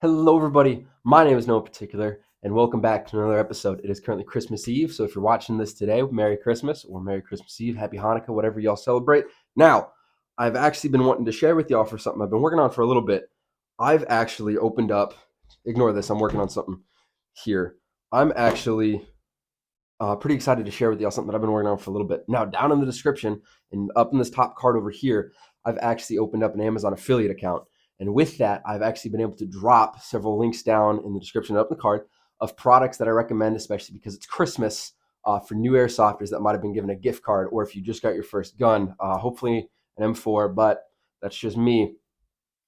Hello, everybody. My name is Noah Particular, and welcome back to another episode. It is currently Christmas Eve, so if you're watching this today, Merry Christmas or Merry Christmas Eve, Happy Hanukkah, whatever y'all celebrate. Now, I've actually been wanting to share with y'all for something I've been working on for a little bit. I've actually opened up, ignore this, I'm working on something here. I'm actually pretty excited to share with y'all something that I've been working on for a little bit. Now, down in the description and up in this top card over here, I've actually opened up an Amazon affiliate account. And with that, I've actually been able to drop several links down in the description up in the card of products that I recommend, especially because it's Christmas, for new airsofters that might have been given a gift card, or if you just got your first gun, hopefully an M4, but that's just me,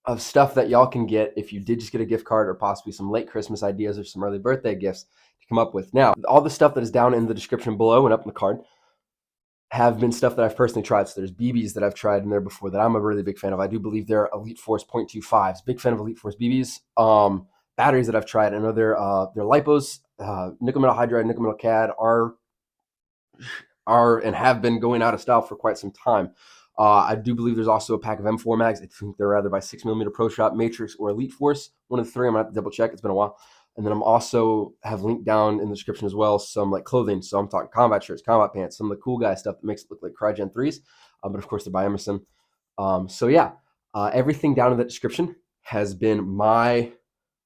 of stuff that y'all can get if you did just get a gift card or possibly some late Christmas ideas or some early birthday gifts to come up with. Now, all the stuff that is down in the description below and up in the card have been stuff that I've personally tried. So there's BBs that I've tried in there before that I'm a really big fan of. I do believe they're Elite Force .25s. Big fan of Elite Force BBs. Batteries that I've tried. I know they're lipos, nickel metal hydride, nickel metal cad are and have been going out of style for quite some time. I do believe there's also a pack of M4 mags. I think they're either by 6mm Pro Shot, Matrix, or Elite Force. One of the three. I'm gonna have to double check. It's been a while. And then I'm also have linked down in the description as well some like clothing. So I'm talking combat shirts, combat pants, some of the cool guy stuff that makes it look like Crygen 3s. But of course, they're by Emerson. Everything down in the description has been my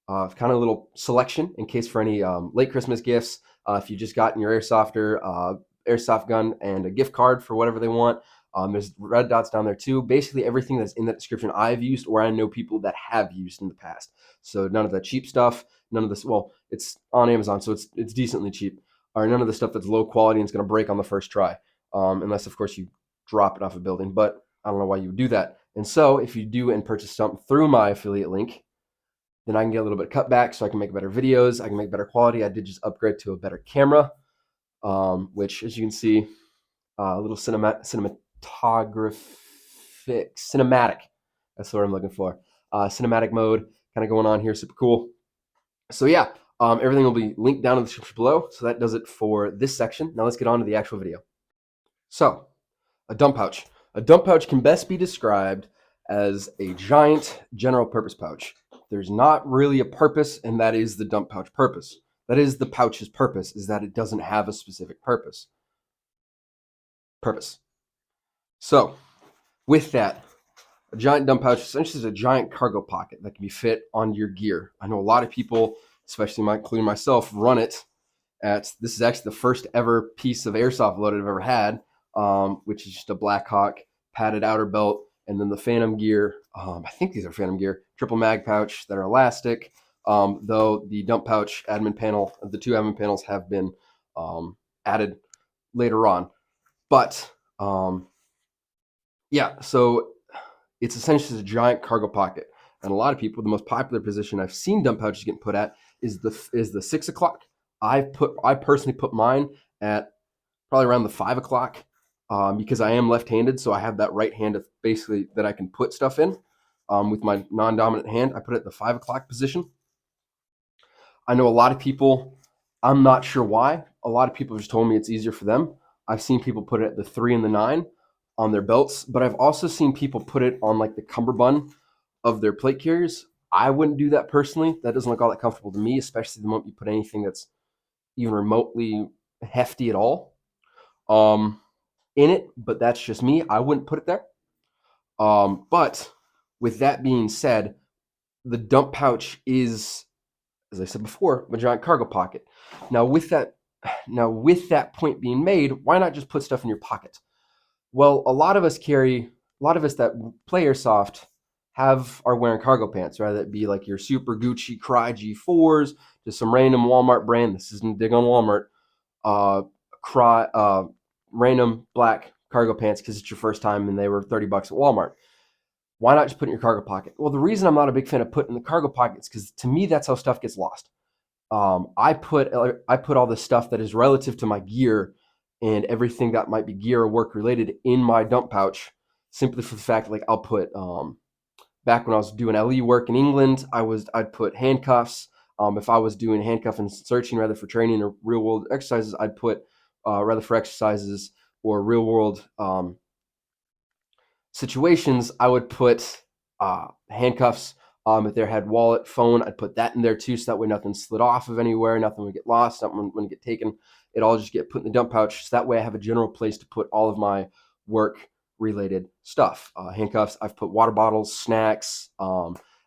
kind of little selection in case for any late Christmas gifts. If you just gotten your airsoft gun and a gift card for whatever they want. There's red dots down there too. Basically everything that's in that description I've used or I know people that have used in the past. So none of the cheap stuff, none of this, well, it's on Amazon, so it's decently cheap. Or none of the stuff that's low quality and it's going to break on the first try. Unless, of course, you drop it off a building. But I don't know why you would do that. And so if you do and purchase something through my affiliate link, then I can get a little bit cut back so I can make better videos. I can make better quality. I did just upgrade to a better camera, which, as you can see, a little cinematic. That's what I'm looking for. Cinematic mode kind of going on here. Super cool. So yeah, everything will be linked down in the description below. So that does it for this section. Now let's get on to the actual video. So a dump pouch. A dump pouch can best be described as a giant general purpose pouch. There's not really a purpose, and that is the dump pouch purpose. That is the pouch's purpose, is that it doesn't have a specific purpose. So with that, a giant dump pouch essentially is a giant cargo pocket that can be fit on your gear. I know a lot of people, especially including myself, run it this is actually the first ever piece of airsoft load I've ever had, which is just a Blackhawk padded outer belt, and then the Phantom gear. I think these are Phantom gear, triple mag pouch that are elastic. Though the dump pouch admin panel, the two admin panels have been added later on. But yeah, so it's essentially a giant cargo pocket. And a lot of people, the most popular position I've seen dump pouches getting put at is the 6 o'clock. I personally put mine at probably around the 5 o'clock because I am left-handed, so I have that right hand basically that I can put stuff in with my non-dominant hand. I put it at the 5 o'clock position. I know a lot of people, I'm not sure why. A lot of people just told me it's easier for them. I've seen people put it at the 3 and the 9 on their belts, but I've also seen people put it on like the cummerbund of their plate carriers. I wouldn't do that personally. That doesn't look all that comfortable to me, especially the moment you put anything that's even remotely hefty at all in it. But that's just me. I wouldn't put it there. But with that being said, the dump pouch is, as I said before, a giant cargo pocket. Now with that point being made, why not just put stuff in your pocket? Well, a lot of us that play airsoft are wearing cargo pants, rather it be like your super Gucci Cry G4s, just some random Walmart brand. This isn't a dig on Walmart. Random black cargo pants because it's your first time and they were $30 at Walmart. Why not just put it in your cargo pocket? Well, the reason I'm not a big fan of putting in the cargo pockets because to me that's how stuff gets lost. I put all the stuff that is relative to my gear and everything that might be gear or work related in my dump pouch, simply for the fact like I'll put back when I was doing LE work in England, I'd put handcuffs. If I was doing handcuff and searching rather for training or real world exercises, I'd put rather for exercises or real world situations, I would put handcuffs If there had wallet, phone, I'd put that in there too, so that way nothing slid off of anywhere, nothing would get lost, nothing would get taken. It all just get put in the dump pouch, so that way I have a general place to put all of my work-related stuff. Handcuffs, I've put water bottles, snacks,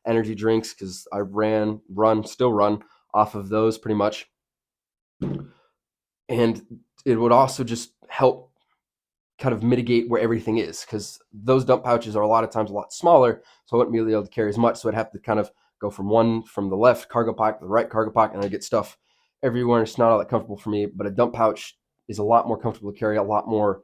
energy drinks, because I still run off of those pretty much. And it would also just help kind of mitigate where everything is, because those dump pouches are a lot of times a lot smaller, so I wouldn't be able to carry as much. So I'd have to kind of go from the left cargo pocket to the right cargo pocket, and I'd get stuff everywhere. And it's not all that comfortable for me. But a dump pouch is a lot more comfortable to carry, a lot more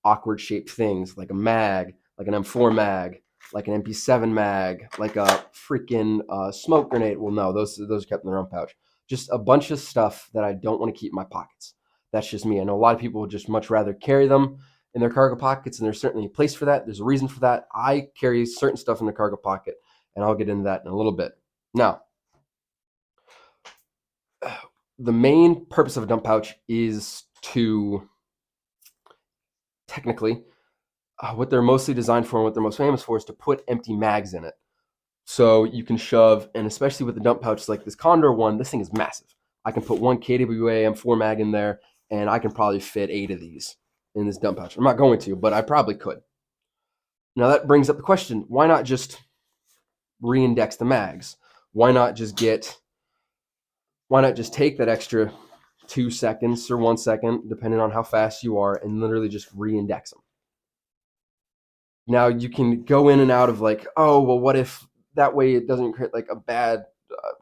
awkward shaped things, like a mag, like an M4 mag, like an MP7 mag, like a freaking smoke grenade. Well, no, those are kept in their own pouch. Just a bunch of stuff that I don't want to keep in my pockets. That's just me. I know a lot of people would just much rather carry them in their cargo pockets, and there's certainly a place for that. There's a reason for that. I carry certain stuff in the cargo pocket, and I'll get into that in a little bit. Now, the main purpose of a dump pouch is to technically, what they're mostly designed for and what they're most famous for is to put empty mags in it. So you can shove, and especially with the dump pouch like this Condor one, this thing is massive. I can put one KWA M4 mag in there, and I can probably fit 8 of these in this dump pouch. I'm not going to, but I probably could. Now that brings up the question, why not just re-index the mags? Why not just take that extra 2 seconds or 1 second, depending on how fast you are, and literally just re-index them? Now you can go in and out of like, oh, well, what if that way it doesn't create like a bad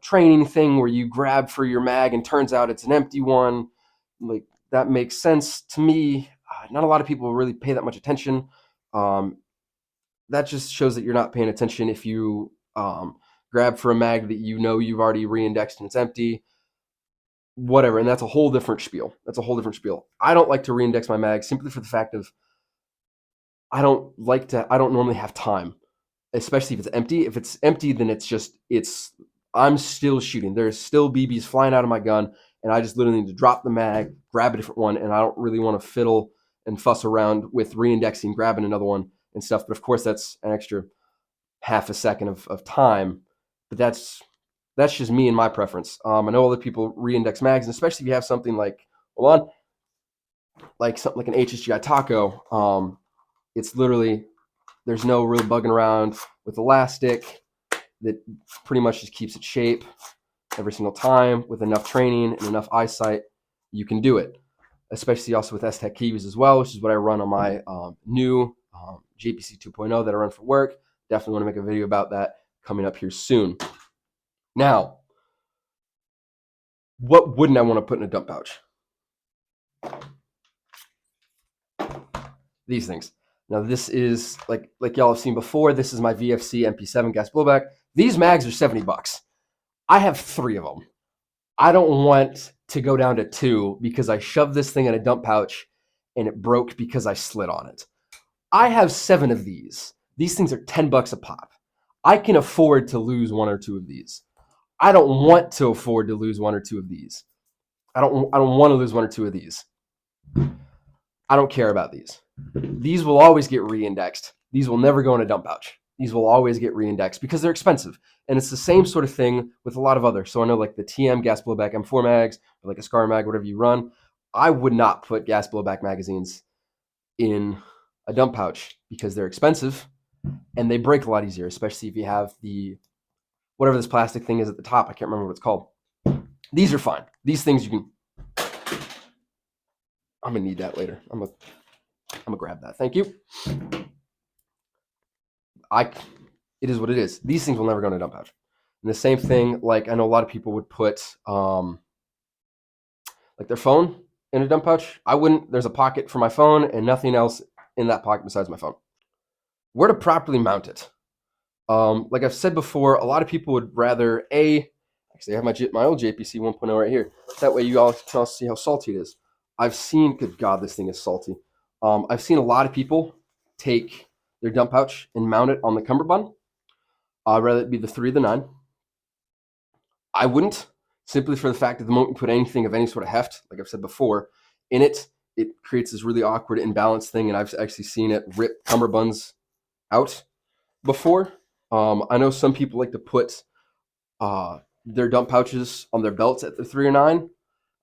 training thing where you grab for your mag and turns out it's an empty one? Like, that makes sense to me. Not a lot of people really pay that much attention. That just shows that you're not paying attention if you grab for a mag that you know you've already re-indexed and it's empty. Whatever, and that's a whole different spiel. I don't like to re-index my mag simply for the fact of I don't normally have time, especially if it's empty. If it's empty, then I'm still shooting. There's still BBs flying out of my gun, and I just literally need to drop the mag, grab a different one, and I don't really want to fiddle and fuss around with re-indexing, grabbing another one and stuff. But of course, that's an extra half a second of time. But that's just me and my preference. I know other people re-index mags, and especially if you have something like, hold on, like something like an HSGI Taco. It's literally, there's no real bugging around with elastic. That pretty much just keeps its shape every single time. With enough training and enough eyesight, you can do it. Especially also with S-Tech keys as well, which is what I run on my new JPC 2.0 that I run for work. Definitely want to make a video about that coming up here soon. Now, what wouldn't I want to put in a dump pouch? These things. Now, this is like y'all have seen before. This is my VFC MP7 gas blowback. These mags are $70. I have 3 of them. I don't want to go down to 2 because I shoved this thing in a dump pouch and it broke because I slid on it. I have 7 of these. These things are $10 a pop. I can afford to lose 1 or 2 of these. I don't want to afford to lose 1 or 2 of these. I don't want to lose 1 or 2 of these. I don't care about these. These will always get re-indexed. These will never go in a dump pouch. These will always get re-indexed because they're expensive. And it's the same sort of thing with a lot of others. So I know like the TM gas blowback M4 mags, or like a SCAR mag, whatever you run, I would not put gas blowback magazines in a dump pouch because they're expensive and they break a lot easier, especially if you have the, whatever this plastic thing is at the top. I can't remember what it's called. These are fine. These things you can, I'm gonna need that later. I'm gonna grab that. Thank you. It is what it is. These things will never go in a dump pouch. And the same thing, like I know a lot of people would put like their phone in a dump pouch. I wouldn't. There's a pocket for my phone and nothing else in that pocket besides my phone. Where to properly mount it? Like I've said before, a lot of people would rather actually I have my old JPC 1.0 right here. That way you all can see how salty it is. I've seen, good God, this thing is salty. I've seen a lot of people take their dump pouch and mount it on the cummerbund. Rather it be the 3 or the 9. I wouldn't, simply for the fact that the moment you put anything of any sort of heft, like I've said before, in it, it creates this really awkward imbalanced thing, and I've actually seen it rip cummerbunds out before. I know some people like to put their dump pouches on their belts at the 3 or 9.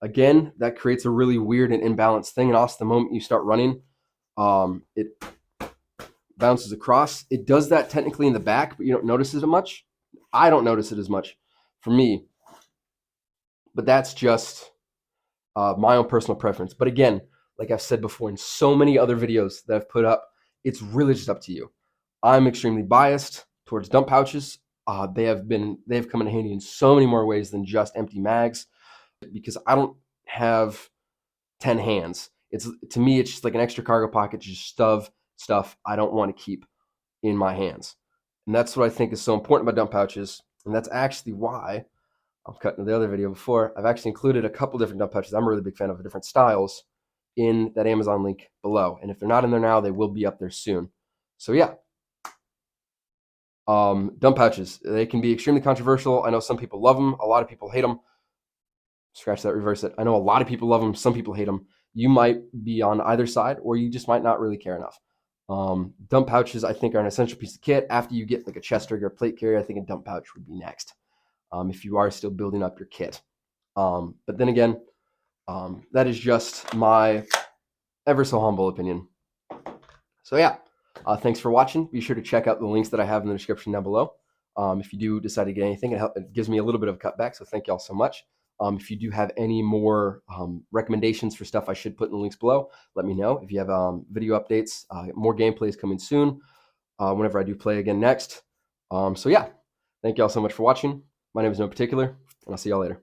Again, that creates a really weird and imbalanced thing. And also, the moment you start running, it bounces across. It does that technically in the back, but you don't notice it as much. I don't notice it as much for me, but that's just my own personal preference. But again, like I've said before in so many other videos that I've put up, it's really just up to you. I'm extremely biased towards dump pouches. They have come in handy in so many more ways than just empty mags, because I don't have 10 hands. To me, it's just like an extra cargo pocket to just shove stuff I don't want to keep in my hands. And that's what I think is so important about dump pouches. And that's actually why I'll cut into the other video before. I've actually included a couple different dump pouches I'm a really big fan of, different styles, in that Amazon link below. And if they're not in there now, they will be up there soon. So yeah. Dump pouches, they can be extremely controversial. I know some people love them. A lot of people hate them. Scratch that, reverse it. I know a lot of people love them. Some people hate them. You might be on either side, or you just might not really care enough. Dump pouches, I think, are an essential piece of kit. After you get like a chest rig or a plate carrier, I think a dump pouch would be next, if you are still building up your kit. But then again, that is just my ever so humble opinion. So yeah, thanks for watching. Be sure to check out the links that I have in the description down below. If you do decide to get anything, it gives me a little bit of a cutback, so thank you all so much. If you do have any more recommendations for stuff I should put in the links below, let me know. If you have video updates, more gameplays coming soon whenever I do play again next. So yeah, thank you all so much for watching. My name is No Particular, and I'll see y'all later.